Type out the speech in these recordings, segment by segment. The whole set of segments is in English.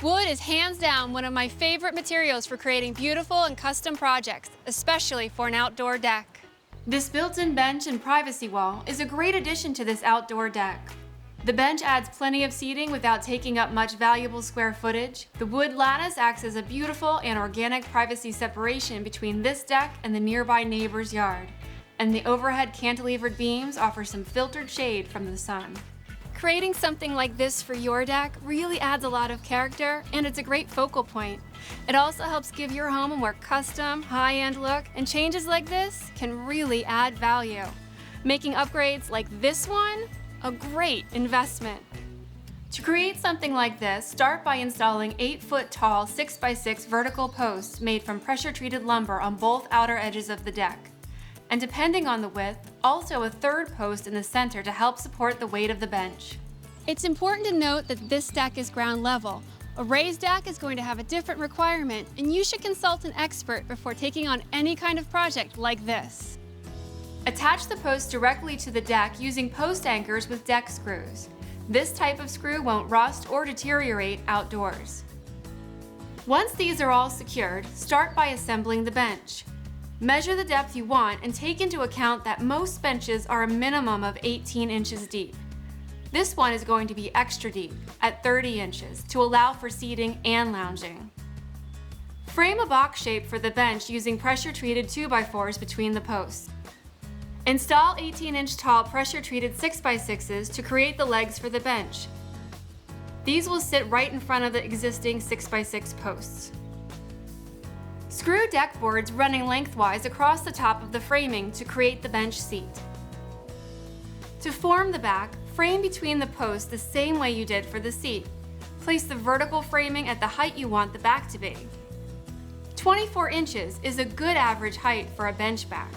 Wood is hands down one of my favorite materials for creating beautiful and custom projects, especially for an outdoor deck. This built-in bench and privacy wall is a great addition to this outdoor deck. The bench adds plenty of seating without taking up much valuable square footage. The wood lattice acts as a beautiful and organic privacy separation between this deck and the nearby neighbor's yard. And the overhead cantilevered beams offer some filtered shade from the sun. Creating something like this for your deck really adds a lot of character, and it's a great focal point. It also helps give your home a more custom, high-end look, and changes like this can really add value, making upgrades like this one a great investment. To create something like this, start by installing 8-foot-tall 6x6 vertical posts made from pressure-treated lumber on both outer edges of the deck. And depending on the width, also a third post in the center to help support the weight of the bench. It's important to note that this deck is ground level. A raised deck is going to have a different requirement, and you should consult an expert before taking on any kind of project like this. Attach the post directly to the deck using post anchors with deck screws. This type of screw won't rust or deteriorate outdoors. Once these are all secured, start by assembling the bench. Measure the depth you want and take into account that most benches are a minimum of 18 inches deep. This one is going to be extra deep, at 30 inches, to allow for seating and lounging. Frame a box shape for the bench using pressure-treated 2x4s between the posts. Install 18-inch tall pressure-treated 6x6s to create the legs for the bench. These will sit right in front of the existing 6x6 posts. Screw deck boards running lengthwise across the top of the framing to create the bench seat. To form the back, frame between the posts the same way you did for the seat. Place the vertical framing at the height you want the back to be. 24 inches is a good average height for a bench back.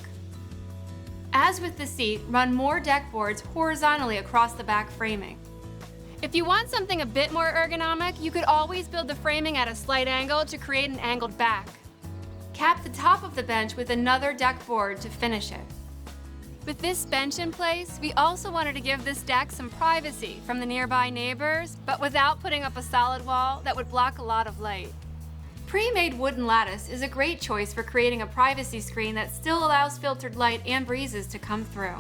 As with the seat, run more deck boards horizontally across the back framing. If you want something a bit more ergonomic, you could always build the framing at a slight angle to create an angled back. Cap the top of the bench with another deck board to finish it. With this bench in place, we also wanted to give this deck some privacy from the nearby neighbors, but without putting up a solid wall that would block a lot of light. Pre-made wooden lattice is a great choice for creating a privacy screen that still allows filtered light and breezes to come through.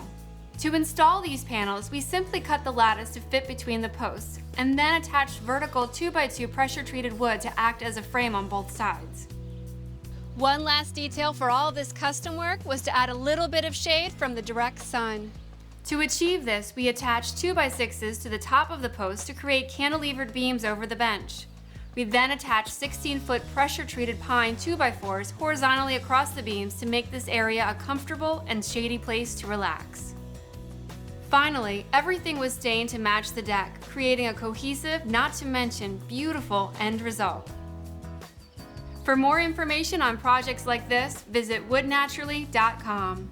To install these panels, we simply cut the lattice to fit between the posts, and then attach vertical 2x2 pressure-treated wood to act as a frame on both sides. One last detail for all this custom work was to add a little bit of shade from the direct sun. To achieve this, we attached 2x6s to the top of the post to create cantilevered beams over the bench. We then attached 16-foot pressure-treated pine 2x4s horizontally across the beams to make this area a comfortable and shady place to relax. Finally, everything was stained to match the deck, creating a cohesive, not to mention beautiful end result. For more information on projects like this, visit woodnaturally.com.